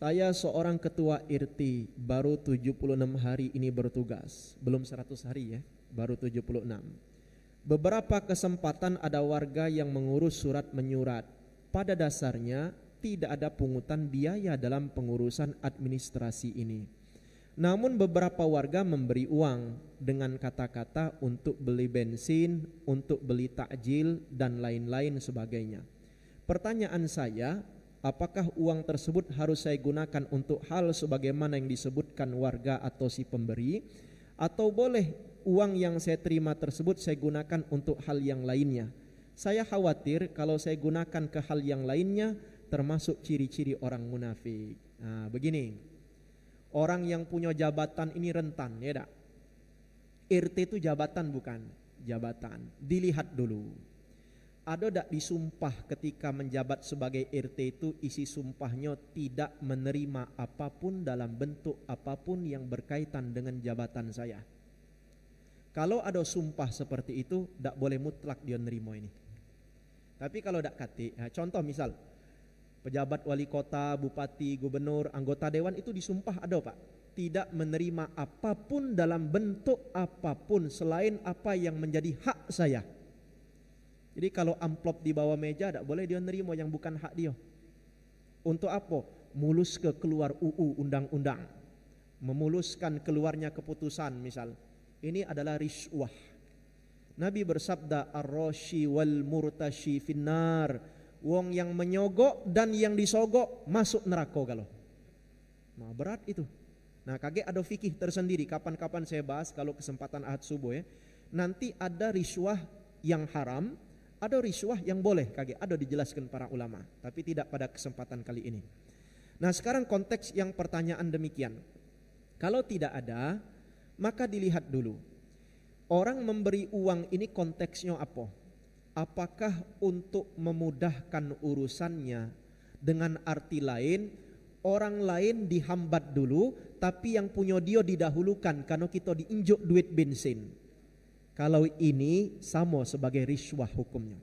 Saya seorang ketua RT, baru 76 hari ini bertugas. Belum 100 hari ya, baru 76. Beberapa kesempatan ada warga yang mengurus surat menyurat. Pada dasarnya tidak ada pungutan biaya dalam pengurusan administrasi ini. Namun beberapa warga memberi uang dengan kata-kata untuk beli bensin, untuk beli takjil dan lain-lain sebagainya. Pertanyaan saya, apakah uang tersebut harus saya gunakan untuk hal sebagaimana yang disebutkan warga atau si pemberi, atau boleh uang yang saya terima tersebut saya gunakan untuk hal yang lainnya? Saya khawatir kalau saya gunakan ke hal yang lainnya termasuk ciri-ciri orang munafik. Nah, begini, orang yang punya jabatan ini rentan, ya tak? RT itu jabatan bukan? Jabatan. Dilihat dulu. Ada tak disumpah ketika menjabat sebagai RT itu isi sumpahnya tidak menerima apapun dalam bentuk apapun yang berkaitan dengan jabatan saya. Kalau ada sumpah seperti itu, tak boleh mutlak dia nerima ini. Tapi kalau tak kati, contoh misal pejabat wali kota, bupati, gubernur, anggota dewan itu disumpah ada pak, tidak menerima apapun dalam bentuk apapun selain apa yang menjadi hak saya. Jadi kalau amplop di bawah meja tak boleh dia nerima yang bukan hak dia. Untuk apa? Mulus ke keluar UU undang-undang, memuluskan keluarnya keputusan misal. Ini adalah riswah. Nabi bersabda ar-rashi wal murtashi finnar. Wong yang menyogok dan yang disogok masuk neraka kalau. Nah, berat itu. Nah, kaget ada fikih tersendiri. Kapan-kapan saya bahas kalau kesempatan ahad subuh ya. Nanti ada riswah yang haram, ada riswah yang boleh, kaget ada dijelaskan para ulama, tapi tidak pada kesempatan kali ini. Nah, sekarang konteks yang pertanyaan demikian. Kalau tidak ada, maka dilihat dulu. Orang memberi uang ini konteksnya apa? Apakah untuk memudahkan urusannya? Dengan arti lain, orang lain dihambat dulu, tapi yang punya dia didahulukan karena kita diinjuk duit bensin. Kalau ini sama sebagai riswah hukumnya.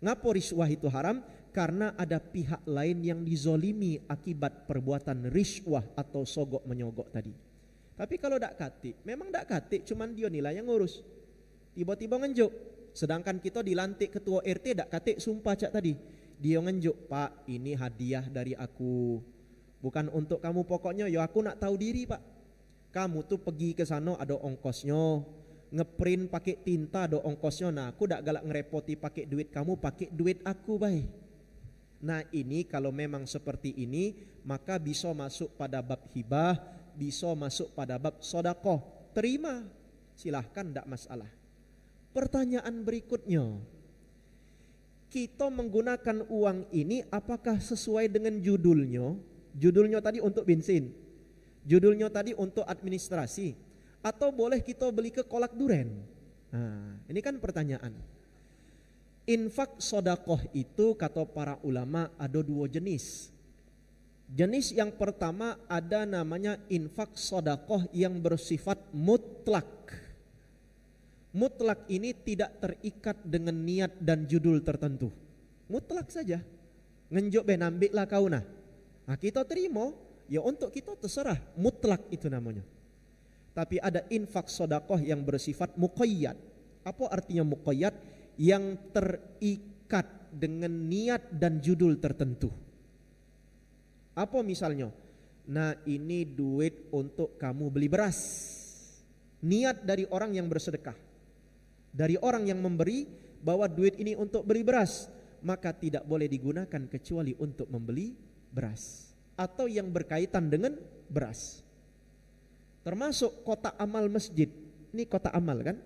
Ngapa riswah itu haram? Karena ada pihak lain yang dizolimi akibat perbuatan riswah atau sogok menyogok tadi. Tapi kalau dak katik, memang dak katik, cuman dia nilai yang ngurus. Tiba-tiba ngenjuk. Sedangkan kita dilantik ketua RT dak katik sumpah cak tadi. Dia ngenjuk, Pak ini hadiah dari aku. Bukan untuk kamu pokoknya, ya aku nak tahu diri Pak. Kamu tuh pergi ke sana ada ongkosnya. Ngeprint pakai tinta ada ongkosnya. Nah aku dak galak ngerepoti pakai duit kamu, pakai duit aku baik. Nah ini kalau memang seperti ini, maka bisa masuk pada bab hibah, bisa masuk pada bab sodakoh. Terima, silahkan, tidak masalah. Pertanyaan berikutnya, kita menggunakan uang ini apakah sesuai dengan judulnya? Judulnya tadi untuk bensin, judulnya tadi untuk administrasi, atau boleh kita beli ke kolak duren? Nah, ini kan pertanyaan. Infak sodakoh itu kata para ulama ada dua jenis. Jenis yang pertama ada namanya infak sodakoh yang bersifat mutlak. Mutlak ini tidak terikat dengan niat dan judul tertentu. Mutlak saja. Ngenjuk ben ambillah kau nah. Nah kita terima, ya untuk kita terserah. Mutlak itu namanya. Tapi ada infak sodakoh yang bersifat muqayyad. Apa artinya muqayyad? Yang terikat dengan niat dan judul tertentu. Apa misalnya? Nah ini duit untuk kamu beli beras. Niat dari orang yang bersedekah, dari orang yang memberi, bahwa duit ini untuk beli beras, maka tidak boleh digunakan kecuali untuk membeli beras atau yang berkaitan dengan beras. Termasuk kotak amal masjid. Ini kotak amal kan?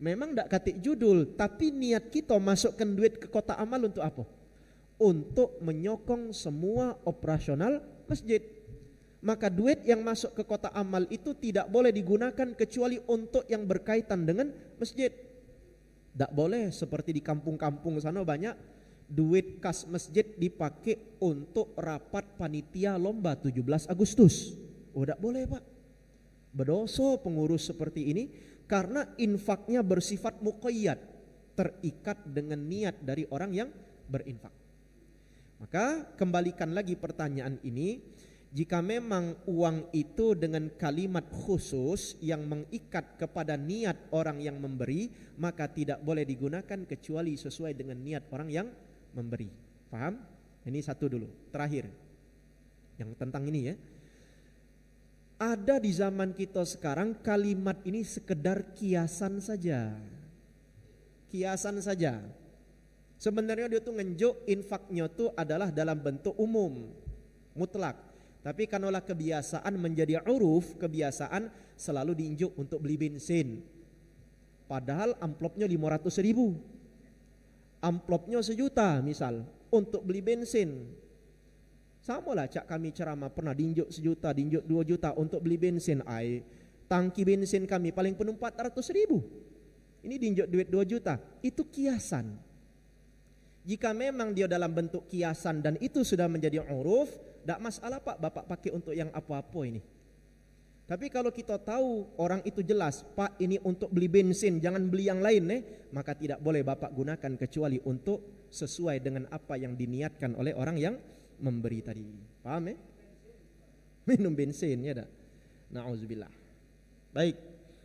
Memang tidak katik judul, tapi niat kita masukkan duit ke kotak amal untuk apa? Untuk menyokong semua operasional masjid. Maka duit yang masuk ke kotak amal itu tidak boleh digunakan kecuali untuk yang berkaitan dengan masjid. Tak boleh seperti di kampung-kampung sana banyak duit kas masjid dipakai untuk rapat panitia lomba 17 Agustus. Oh tak boleh Pak. Berdosa pengurus seperti ini karena infaknya bersifat muqayyad, terikat dengan niat dari orang yang berinfak. Maka kembalikan lagi pertanyaan ini, Jika memang uang itu dengan kalimat khusus yang mengikat kepada niat orang yang memberi, maka tidak boleh digunakan kecuali sesuai dengan niat orang yang memberi. Paham? Ini satu dulu. Terakhir, yang tentang ini ya. Ada di zaman kita sekarang kalimat ini sekedar kiasan saja. Kiasan saja. Sebenarnya dia tuh ngenjuk infaknya tuh adalah dalam bentuk umum, mutlak. Tapi karenalah kebiasaan menjadi uruf, kebiasaan selalu diinjuk untuk beli bensin. Padahal amplopnya 500.000, amplopnya 1 juta misal untuk beli bensin. Sama lah cak kami ceramah pernah diinjuk 1 juta, diinjuk 2 juta untuk beli bensin. Tangki bensin kami paling penuh 400.000. Ini diinjuk duit 2 juta. Itu kiasan. Jika memang dia dalam bentuk kiasan dan itu sudah menjadi uruf, tidak masalah Pak, Bapak pakai untuk yang apa-apa ini. Tapi kalau kita tahu orang itu jelas, Pak ini untuk beli bensin, jangan beli yang lain maka tidak boleh Bapak gunakan kecuali untuk sesuai dengan apa yang diniatkan oleh orang yang memberi tadi. Paham ya? Minum bensin ya dah. Na'udzubillah. Baik.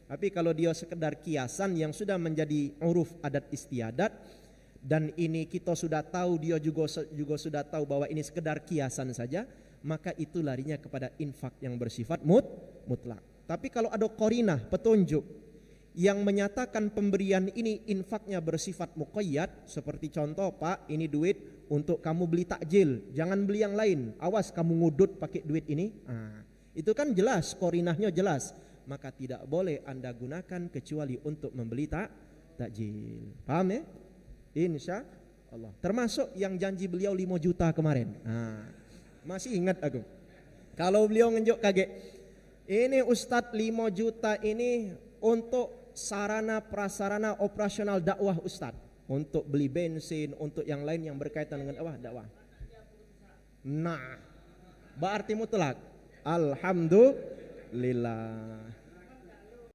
Tapi kalau dia sekedar kiasan yang sudah menjadi uruf adat istiadat, dan ini kita sudah tahu, dia juga sudah tahu bahwa ini sekedar kiasan saja, maka itu larinya kepada infak yang bersifat mutlak. Tapi kalau ada qarinah, petunjuk yang menyatakan pemberian ini infaknya bersifat muqayyad, seperti contoh, Pak ini duit untuk kamu beli takjil, jangan beli yang lain, awas kamu ngudut pakai duit ini. Itu kan jelas, qarinahnya jelas, maka tidak boleh Anda gunakan kecuali untuk membeli takjil. Paham ya? Insya Allah. Termasuk yang janji beliau 5 juta kemarin. Masih ingat aku. Kalau beliau ngenjuk kaget, ini Ustadz 5 juta ini untuk sarana prasarana operasional dakwah Ustadz, untuk beli bensin, untuk yang lain yang berkaitan dengan dakwah. Nah, berarti mutlak. Alhamdulillah.